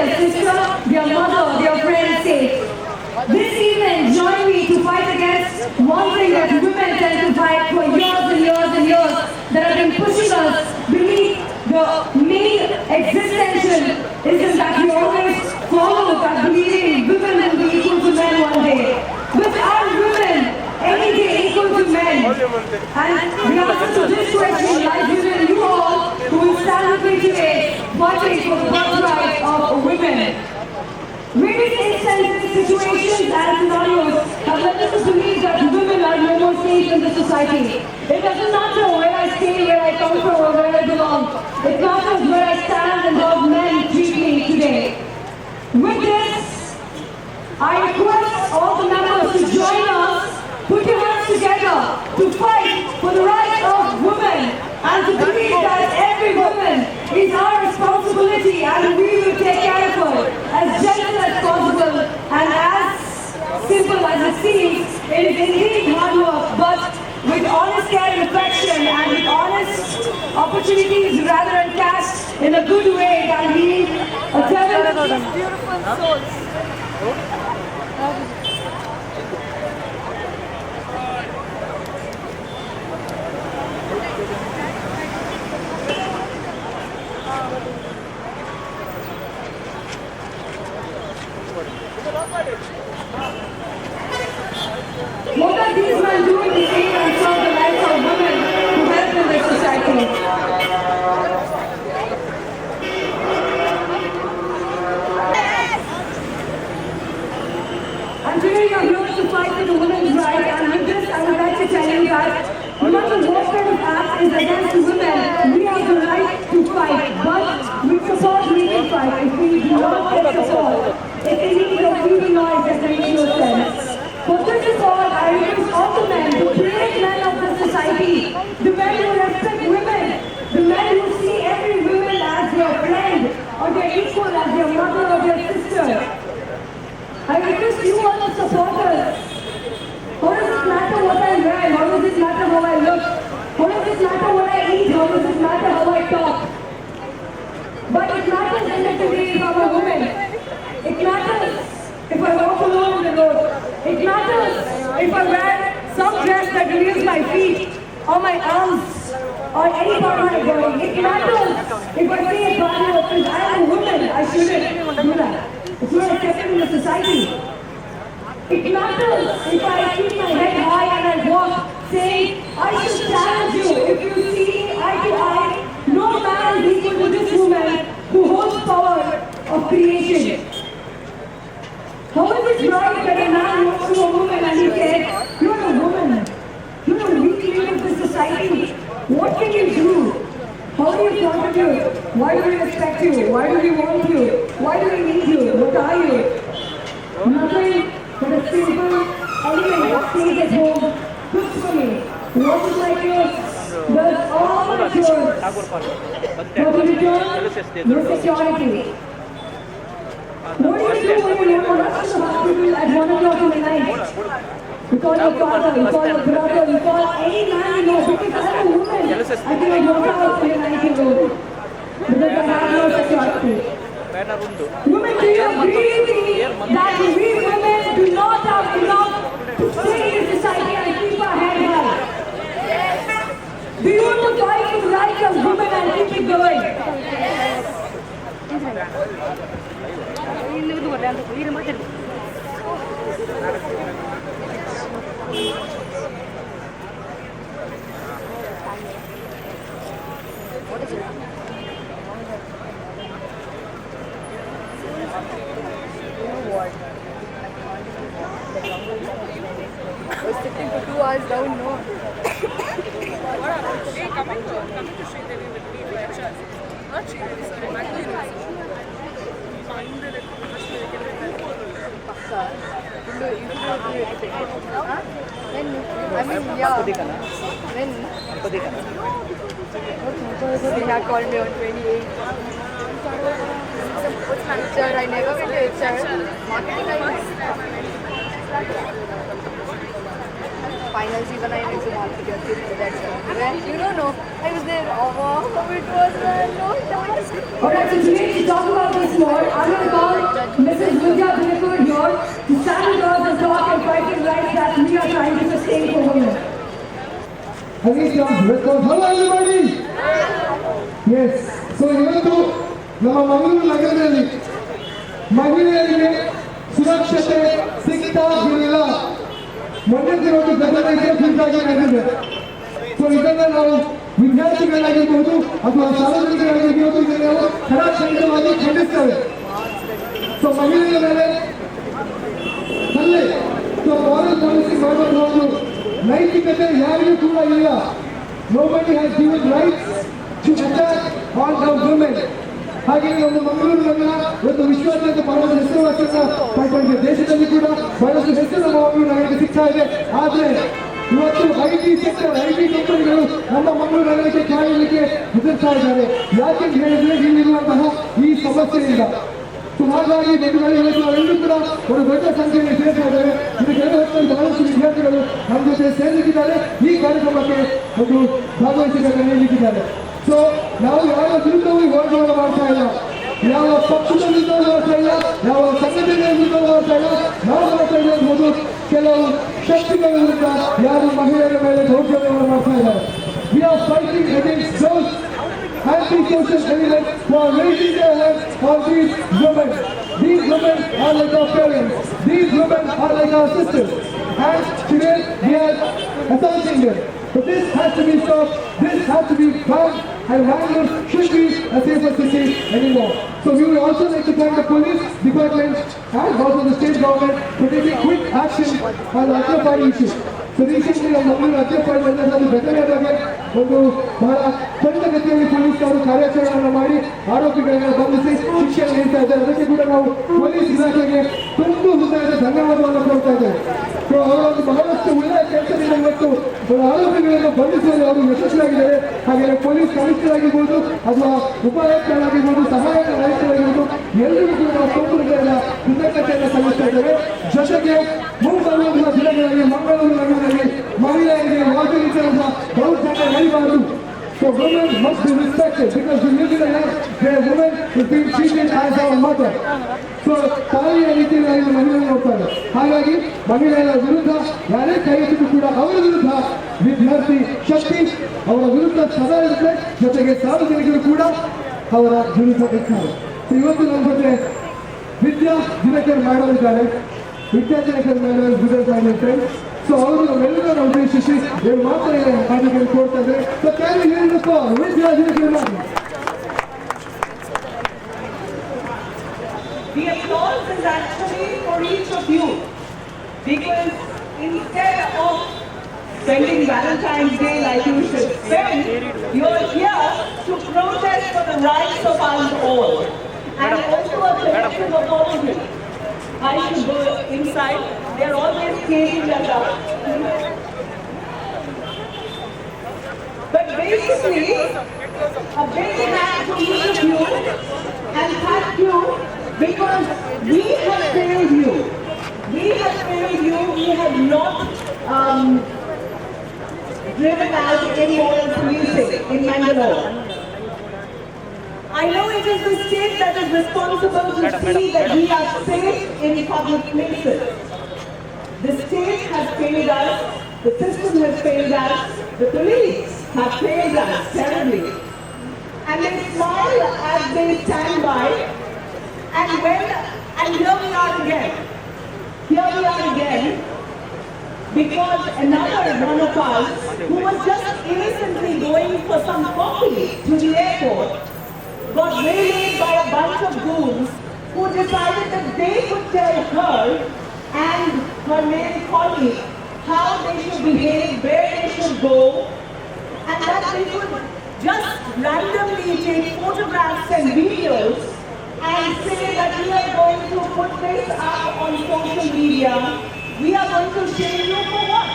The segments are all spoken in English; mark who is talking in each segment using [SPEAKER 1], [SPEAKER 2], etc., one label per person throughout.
[SPEAKER 1] their sister, their mother, their friend's sake. This evening, join me to fight against one thing that women tend to fight for years and years and years, that have been pushing us beneath the main existentialism that we always follow, that believing women will be equal to men one day. But are women any day equal to men? And the answer to this question lies within you all who will stand with me today fighting for the birthright of women. Various instances, situations and scenarios have led us to believe that women are no more safe in the society. It doesn't matter where I stay, where I come from or where I belong. It matters where I stand and how men treat me today. With this, I request all the members to join us, put your hands together to fight for the rights of women and to believe that every woman is our responsibility and we will take care of her as gentle as possible and as simple as it seems. It is indeed hard work, but with honest care and affection and with honest opportunities rather than cast in a good way can be a terrible beautiful souls. What are these men doing to save and serve the lives of women who help in this society? And today you are here to fight for the women's rights, and with this I would like to tell you that no matter what kind of act is against women, we have the right to fight, but we support legal fight if we do not get support. If we need a few noise that makes no sense. For this is all, I request all the men, the brave men of the society, the men who respect women, the men who see every woman as their friend, or their equal, as their mother or their sister. I request you all to support us. How does it matter what I wear? How does it matter how I look? How does it matter what I eat? How does it matter how I talk? But it matters end of the day if I'm a woman. It matters if I walk alone on the road. It matters if I wear some dress that reveals my feet or my arms or any part of my body. It matters if I say a body opens. I am a woman. I shouldn't do that. It's not accepted in the society. It matters if I keep my head high and I walk saying, I should challenge you. If you see me eye to eye, no man is equal to this woman who holds power of creation. How is it right that a man walks to a woman and he says, you're a woman, you're a weak link of the society, what can you do? How do you contribute? Why do we respect you? Why do we want you? Why do we need you? What are you? Nothing but a simple element that stays at home, cooks for me, washes my clothes, does all my chores, but in return, no security. What do you do when you rush to the hospital at 1 o'clock in the night? You call your father, you call your brother, you call any man you know, because I'm a woman. I cannot walk out in a 19-year-old because I have no security. Women, do you agree with me that we women do not have enough to stay in society and keep our head high? Do you want to fight for the rights of women and keep it going?
[SPEAKER 2] What is it? You know what? I was sitting for 2 hours down, no?
[SPEAKER 3] Coming to Sridevi with me lectures. Not Sridevi, sorry, Bangalore University. Find the
[SPEAKER 2] Pakka. You do everything. Huh? When? I mean, yeah. When? Sneha called me on 28. HR, I never went to HR. Marketing, I finals even I went to marketing. That's you don't know. I was there. Oh, it was no.
[SPEAKER 1] Alright, so today to talk about this more, I'm going to
[SPEAKER 4] I need some record. Hello everybody. Yes. So ಇವತ್ತು ನಮ್ಮ ಮಂಗಳೂರು ನಗರದಲ್ಲಿ ಮಹಿಳೆಯರಿಗೆ ಸುರಕ್ಷತೆ ಸಿಗ್ತಾ ಇರಲಿಲ್ಲ. ಮೊನ್ನೆ ದಿನವೂ ಘಟನೆ ಕುರಿತಾಗಿ ನಡೆದಿದೆ. ಸೊ ಇದನ್ನ ನಾವು ವಿದ್ಯಾರ್ಥಿಗಳಾಗಿರ್ಬೋದು ಅಥವಾ ಸಾರ್ವಜನಿಕರಾಗಿರ್ಬೋದು ಇದನ್ನು ನಾವು ಖಡಾಖಂಡಿತವಾಗಿ ಖಂಡಿಸ್ತೇವೆ. ಸೊ ಮಹಿಳೆಯರ ಮೇಲೆ ಹಲ್ಲೆ ಸೊ ಫಾರೆನ್ ಪಾಲಿಸಿ ಮಾಡುವ ಒಂದು ನೈತಿಕತೆ ಯಾರಿಗೂ ಕೂಡ ಇಲ್ಲ. Nobody has given rights to attack on our women. ಹಾಗೆ ನಮ್ಮ ಮಂಗಳೂರು ನಗರ ಒಂದು ವಿಶ್ವಾದ್ಯಂತ ಬಹಳಷ್ಟು ಹೆಸರುವಾಸಿಯನ್ನ ಪಡ್ಕೊಂಡಿದೆ. ದೇಶದಲ್ಲಿ ಕೂಡ ಬಹಳಷ್ಟು ಹೆಸರು ನಮ್ಮ ಮಂಗಳೂರು ನಗರಕ್ಕೆ ಸಿಗ್ತಾ ಇದೆ. ಆದರೆ ಇವತ್ತು ಐಟಿ ಸೆಕ್ಟರ್ ಐಟಿ ಕಂಪನಿಗಳು ನಮ್ಮ ಮಂಗಳೂರು ನಗರಕ್ಕೆ ಕಾಯಲಿಕ್ಕೆ ಹೆದರ್ತಾ ಇದ್ದಾರೆ. ಯಾಕೆಂತ ಹೇಳಿದ್ರೆ ಇಲ್ಲಿರುವಂತಹ ಈ ಸಮಸ್ಯೆಯಿಂದ. ಸೊ ಹಾಗಾಗಿ ನಾವೆಲ್ಲರೂ ಕೂಡ ಒಂದು ದೊಡ್ಡ ಸಂಖ್ಯೆಯಲ್ಲಿ ಸೇರ್ತಾ ಇದ್ದೇವೆ. ಇದಕ್ಕೆ ಬಹಳಷ್ಟು ವಿದ್ಯಾರ್ಥಿಗಳು ನಮ್ಮ ಜೊತೆ ಸೇರಲಿಕ್ಕಿದ್ದಾರೆ. ಈ ಕಾರ್ಯಕ್ರಮಕ್ಕೆ ಒಂದು ಭಾಗವಹಿಸಿದ್ದಾರೆ ನೀಡಲಿಕ್ಕಿದ್ದಾರೆ. ಸೊ ನಾವು ಯಾವ ವಿರುದ್ಧವೂ ಹೋರಾಟ ಮಾಡ್ತಾ ಇಲ್ಲ, ಯಾವ ಪಕ್ಷದ ವಿರುದ್ಧ ಮಾಡ್ತಾ ಇಲ್ಲ, ಯಾವ ಸಂಘಟನೆಯ ವಿರುದ್ಧ ಮಾಡ್ತಾ ಇಲ್ಲ. ನಾವು ಮಾಡ್ತಾ ಇರೋದು ಕೆಲವು ಶಕ್ತಿಗಳ ವಿರುದ್ಧ ಯಾರು ಮಹಿಳೆಯರ ಮೇಲೆ ದೌರ್ಜನ್ಯವನ್ನು ಮಾಡ್ತಾ ಇದ್ದಾರೆ. We are fighting against those anti-social elements who are raising their hands on these women. These women are like our parents. These women are like our sisters. And today we are assaulting them. But this has to be stopped. This has to be banned. And Bangalore should be a safer city anymore. So we would also like to thank the police department and also the state government for taking quick action on the Atrapadi issue. So recently ನಮ್ಮ ಮಂಗಳೂರು ಅತ್ಯಪಾಡಿ ಒಂದು ಘಟನೆ ಬಗ್ಗೆ ಒಂದು ಬಹಳ ತ್ವರಿತಗತಿಯಲ್ಲಿ police ಅವರು ಕಾರ್ಯಾಚರಣೆಯನ್ನು ಮಾಡಿ ಆರೋಪಿಗಳನ್ನು ಬಂಧಿಸಿ ಶಿಕ್ಷೆ ನೀಡ್ತಾ ಇದ್ದಾರೆ. ಅದಕ್ಕೆ ಕೂಡ ನಾವು ಪೊಲೀಸ್ ಇಲಾಖೆಗೆ ತುಂಬ ಹೃದಯದ ಧನ್ಯವಾದವನ್ನು ಕೊಡ್ತಾ ಇದ್ದೇವೆ. ಸೊ ಅವರೊಂದು ಬಹಳಷ್ಟು ಒಳ್ಳೆಯ ಕೆಲಸದಿಂದ ಇವತ್ತು ಆರೋಪಿಗಳನ್ನು ಬಂಧಿಸುವಲ್ಲಿ ಅವರು ಯಶಸ್ವಿಯಾಗಿದ್ದಾರೆ. ಹಾಗೆ ಪೊಲೀಸ್ ಕಮಿಷನರ್ ಆಗಿರ್ಬೋದು ಅಥವಾ ಉಪಾಯುಕ್ತರಾಗಿರ್ಬೋದು ಸಹಾಯಕ ಆಯುಕ್ತರಾಗಿರ್ಬೋದು ಎಲ್ಲರಿಗೂ ಕೂಡ ನಾವು ತುಂಬ ಹೃದಯದ ಕೃತಜ್ಞತೆಯನ್ನು ಸಲ್ಲಿಸ್ತಾ ಇದ್ದೇವೆ. ಜೊತೆಗೆ ಮುಂಬರುವ ದಿನಗಳಲ್ಲಿ ಮಂಗಳೂರು ನಗರದಲ್ಲಿ ಮಹಿಳೆಯರಿಗೆ ವಾಸಿಸುವ ದೌರ್ಜನ್ಯ ನಡೀಬಾರದು. So women must be respected because we live in a land where women is being treated as our mother. So ತಾಯಿಯ ರೀತಿಯಲ್ಲಿ ಮಹಿಳೆಯರು ನೋಡ್ತಾರೆ. ಹಾಗಾಗಿ ಮಹಿಳೆಯರ ವಿರುದ್ಧ ಯಾರೇ ಕೈ ಎತ್ತಿದ್ರು ಕೂಡ ಅವರ ವಿರುದ್ಧ ವಿದ್ಯಾರ್ಥಿ ಶಕ್ತಿ ಅವರ ವಿರುದ್ಧ ಸದಾ ಇರುತ್ತೆ. ಜೊತೆಗೆ ಸಾರ್ವಜನಿಕರು ಕೂಡ ಅವರ ವಿರುದ್ಧ ಇರ್ತಾರೆ. ಇವತ್ತು ನಮ್ಮ ಜೊತೆ ವಿದ್ಯಾ ದಿನಕರ್ ಮೇಡಮ್ ಇದ್ದಾರೆ. ವಿದ್ಯಾ ದಿನಕರ್ ಮೇಡಮ್ ಇದ್ದಾರೆ. ಸೊ ಅವರು ನಮ್ಮೆಲ್ಲರನ್ನು ಉದ್ದೇಶಿಸಿ ಏನು ಮಾತನಾಡಿ ಕೊಡ್ತಾ ಇದ್ದಾರೆ. So can you hear the call Vidya Dinakar madam.
[SPEAKER 5] The applause is actually for each of you, because instead of spending Valentine's Day like you should spend, you're here to protest for the rights of us all, and also a collective apology. I should go inside. They're always chasing us up. But basically, a big hand to each of you, and thank you, because we have failed you. We have failed you. We have not driven out immoral policing in Mangalore. I know it is the state that is responsible to see that we are safe in public places. The state has failed us, the system has failed us, the police have failed us terribly. And they smile as they stand by, and here we are again. Here we are again, because another one of us, who was just innocently going for some coffee to the airport, got waylaid by a bunch of goons who decided that they could tell her and her male colleague how they should behave, where they should go, and that they could just randomly take photographs and videos and say that we are going to put this up on social media. We are going to shame you for what?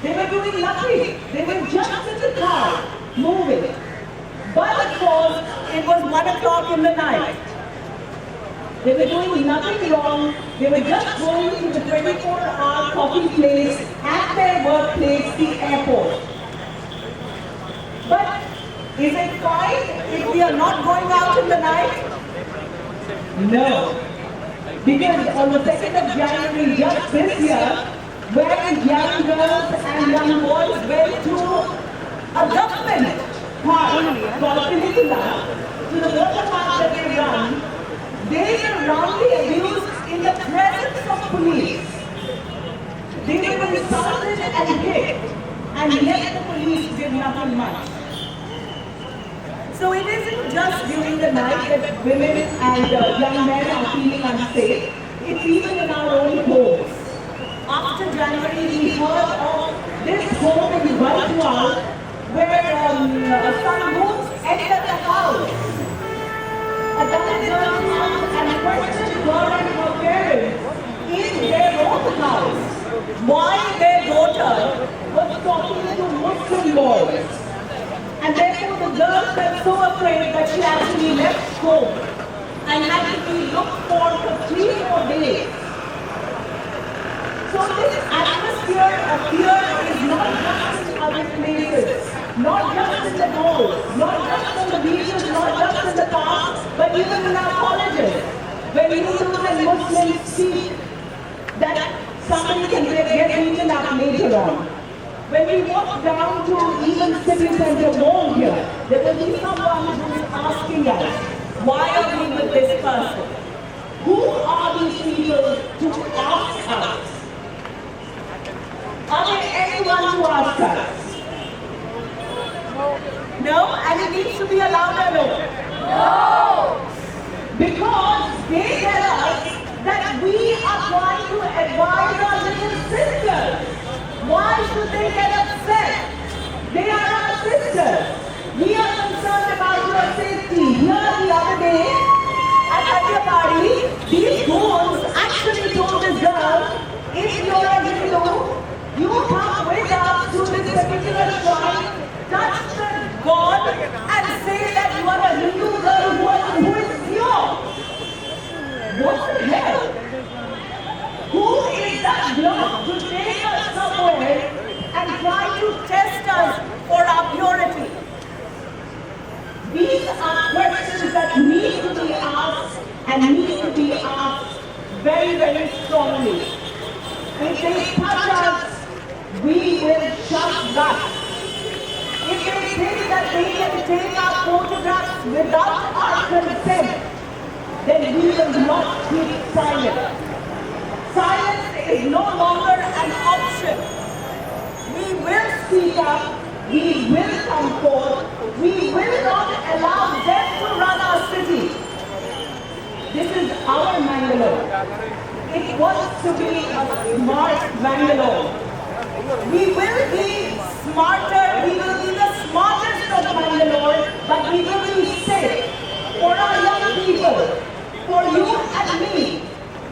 [SPEAKER 5] They were doing nothing. They were just in the car, moving. But of course, it was 1 o'clock in the night. They were doing nothing wrong. They were just going to the 24-hour coffee place at their workplace, the airport. But is it fine if we are not going out in the night? No. Because on the 2nd of January, just this year, when young girls and young boys went to a government park called Pinikula, to the water park that they run, they were roundly abused in the presence of police. They were insulted and hit, and yet the police did nothing much. So it isn't just during the night that women and young men are feeling unsafe. It's even in our own homes. After January, we heard of this home in Vaishwal where some moons entered the house. A young girl comes and questioned her and her parents in their own house why their daughter was talking to Muslim boys. And therefore the girl felt so afraid that she actually left home and had to be looked for 3-4 days. So this atmosphere of fear is not just in other places, not just in the malls, not just on the beaches, not just in the parks, but even in our colleges, where Hindus and Muslims speak that somebody can get beaten up later on. When we walk down to even City Center Mall here, there will be someone who is asking us, why are we with this person? Who are these people to ask us? Are there anyone to ask us? No? And it needs to be a louder no. No! Because they tell us that we are trying to advise our little sisters. Why should they get upset? They are our sisters. We are concerned about your safety. Here the other day, at Adyapadi, these goons actually told this girl, if you're a Hindu, you come with us to this particular shrine, touch the god and say that you are a Hindu girl who is pure. What the hell? Who is that block to take us somewhere and try to test us for our purity? These are questions that need to be asked and need to be asked very, very strongly. If they touch us, we will shut back. If they think that they can take our photographs without our consent, then we will not keep silent. Silence is no longer an option. We will speak up. We will come forth. We will not allow them to run our city. This is our Mangalore. It wants to be a smart Mangalore. We will be smarter. We will be the smartest of Mangalore, but we will be safe for our young people, for you and me.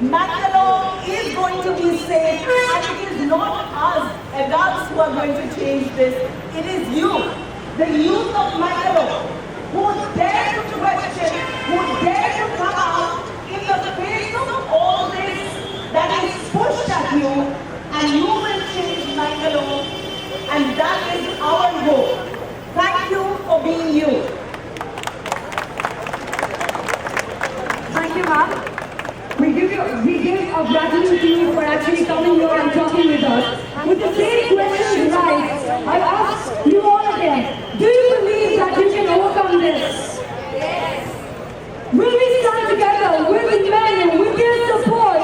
[SPEAKER 5] Mangalore is going to be safe, and it is not us adults who are going to change this. It is you, the youth of Mangalore, who dare to question, who dare to come out in the face of all this that is pushed at you, and you will change Mangalore, and that is our hope. Thank you for being you.
[SPEAKER 1] Thank you, ma'am. We give our gratitude to you for actually coming here and talking with us. With the same questions right, I ask you all again, do you believe that you can overcome this? Yes. Will we stand together with men, with their support,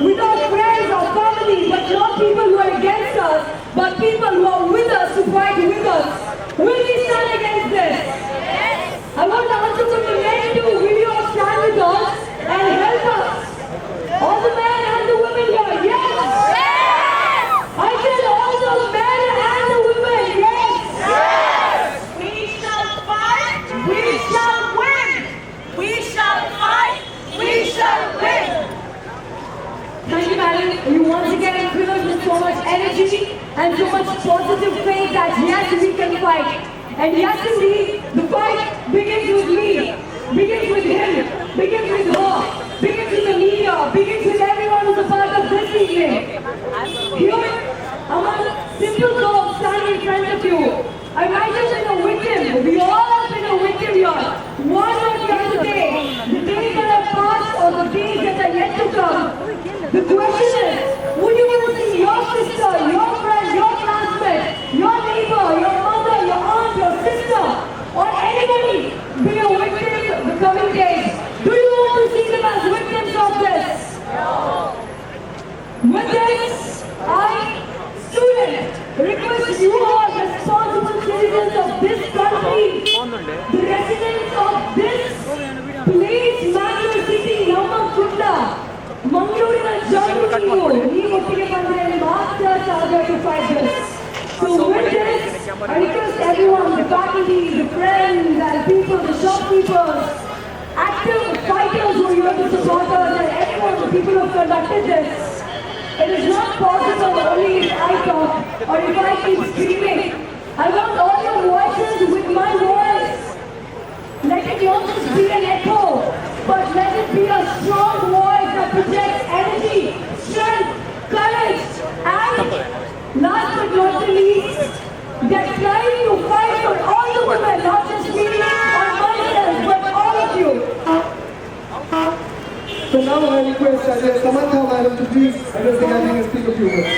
[SPEAKER 1] with our friends, our family, but not people who are against us, but people who are with us, to fight with us? Will we stand against this? Yes. I want to answer from the men too. Will you all stand with us and help us? All the men and the women here, yes? Yes! I said all the men and the women, yes?
[SPEAKER 5] Yes! We shall fight, we shall win! We shall fight, we shall win!
[SPEAKER 1] Thank you, madam. You once again fill us with so much energy and so much positive faith that yes, we can fight. And yes, indeed, the fight begins with me, begins with him, begins with her. Begins with the media, begins with everyone who's a part of this evening. Here, I'm a simple girl standing in front of you. I might have been a victim. We all have been a victim here. One or the other day, the days that have passed or the days that are yet to come. The question is, would you want to see your sister, your friend, your classmate, your neighbor, your mother, your fight this. So with this, I request everyone, the faculty, the friends and people, the shopkeepers, active fighters who are here to support us and everyone, the people who have conducted this. It is not possible only if I talk or if I keep screaming. I want all your voices with my voice. Let it not just be an echo, but let it be a strong voice that projects energy, strength, courage, and last but not the least, that trying to fight for all the women, not just me or myself, but all of you.
[SPEAKER 4] So now I request Samantha Madam to please address the gathering and speak a few words.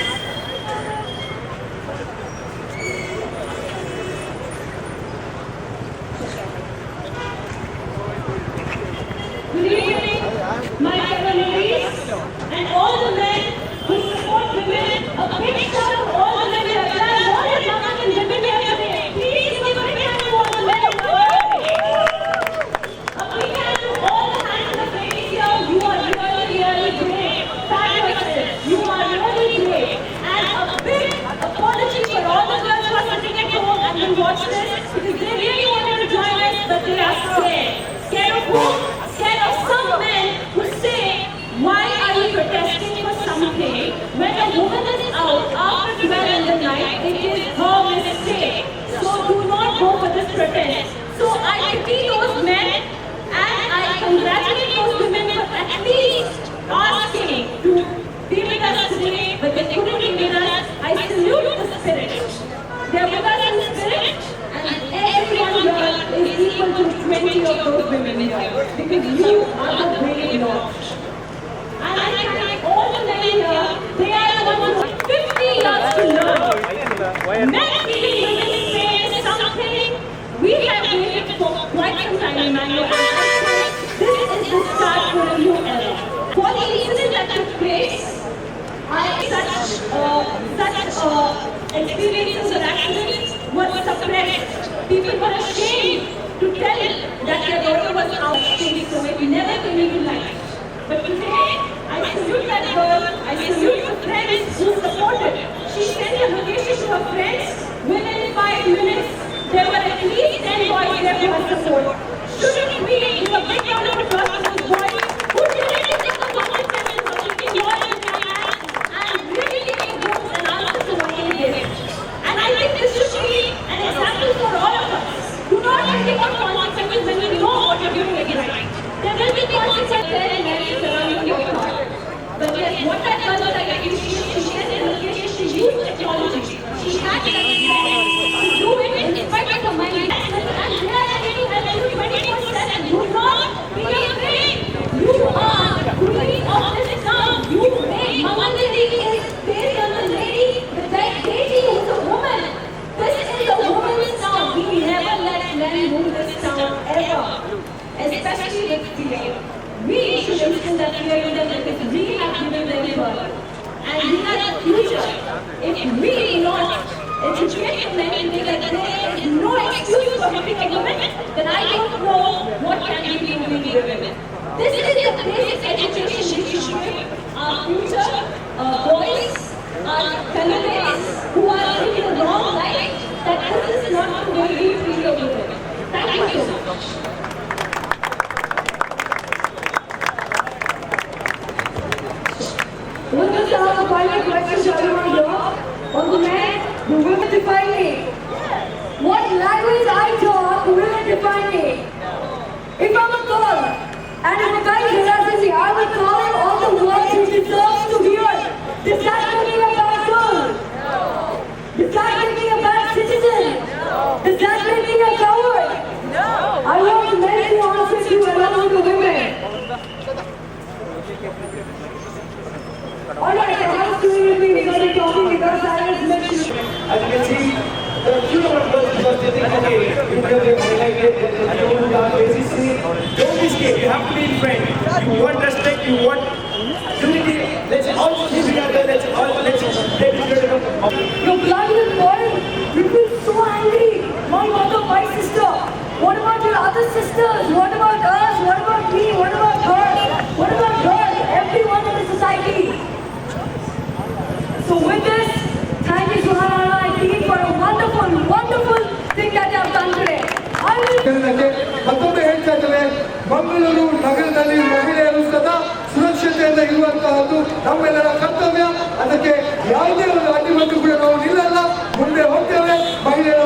[SPEAKER 1] Good evening, my fellow ladies, and all the men who support women. A big shout out to all the men here. There are more than 1,000 women here today. Please give a big hand to all the men in the world. A big hand to all the handsome ladies here. You are really great. Fabulous. You are really great. And a big apology for all the girls who are sitting at home and will watch this because they really wanted to join us, but they are scared. Scared of who? Scared of some men who say, why are you protesting for something when a woman is out after 12 in the night? It is her mistake. So do not go for this protest. So I pity those men and I congratulate those women for at least asking to be with us today, but they couldn't be with us. I salute the spirit. They are with us in spirit, and everyone here is equal to 20 of those women here, because you are the brave lot. And I thank all the men here. They are the ones who have 50 years to learn. Men feeling women say is something we have waited for quite some time, Emmanuel. And I think this is the start for a new era. For the incident that took place, such experiences or accidents were suppressed. People were ashamed to tell that their daughter was out stage, so it never came to light. But today, I salute that girl, I salute the friends who supported. She sent a location to her friends. Within 5 minutes, there were at least 10 boys there for her support. Shouldn't we give a big round of applause to those boys who didn't take the consequences of taking law in their hands and really taking votes and answers to what they did? And I think this should be an example for all of us. Do not take on consequences when you know what you're doing is right. There will be consequences and surrounding your heart. But yes, what that girl was like, she said in location, she used technology. She had the to do it in spite of her mind. And they are ready to help you 24/7. Do not be afraid. You are the queen of this town. You make Mamandiri is based on the lady, the lady who is a woman. This is a woman's town. We never let men rule this town ever. Especially with fear. We should instill that fear in them because we have given them birth. And we are the future. If we do not educate men to think that there is no excuse for hitting a woman, then I don't know what can we be doing with women. This is the basic education we should give our future boys, our fellow ladies who are living the wrong life, that this is not the way we treat a woman. Thank you so much. Let us ask a final question to everyone here. On the men, the women define me. What language I talk, women define me. If I'm a girl, and if a guy is harassing me, I will call him all the words he deserves to hear. Does that make me a bad girl? Does that make me a bad citizen? Does that make me a coward? I want men to answer to along with the women. Alright, so how's doing with me? We're going to be talking because I was mentioned.
[SPEAKER 6] As you can see, there are few number of girls who are sitting okay. Because they highlighted and told our basically, don't be scared, you have to be friends. You want respect, you want unity. Let's all keep together, let's take together.
[SPEAKER 1] Your blood will boil. You feel so angry. My mother, my sister. What about your other sisters? What about us? What about me? What about her? What about her? Everyone in the society. So with this, thank you
[SPEAKER 4] ಇರುವಂತಹದ್ದು ನಮ್ಮೆಲ್ಲರ ಕರ್ತವ್ಯ. ಅದಕ್ಕೆ ಯಾವುದೇ ಒಂದು ಅಡ್ಡಿಮಟ್ಟು ಕೂಡ ನಾವು ನಿಲ್ಲಲ್ಲ, ಮುಂದೆ ಹೋಗ್ತೇವೆ. ಮಹಿಳೆಯರ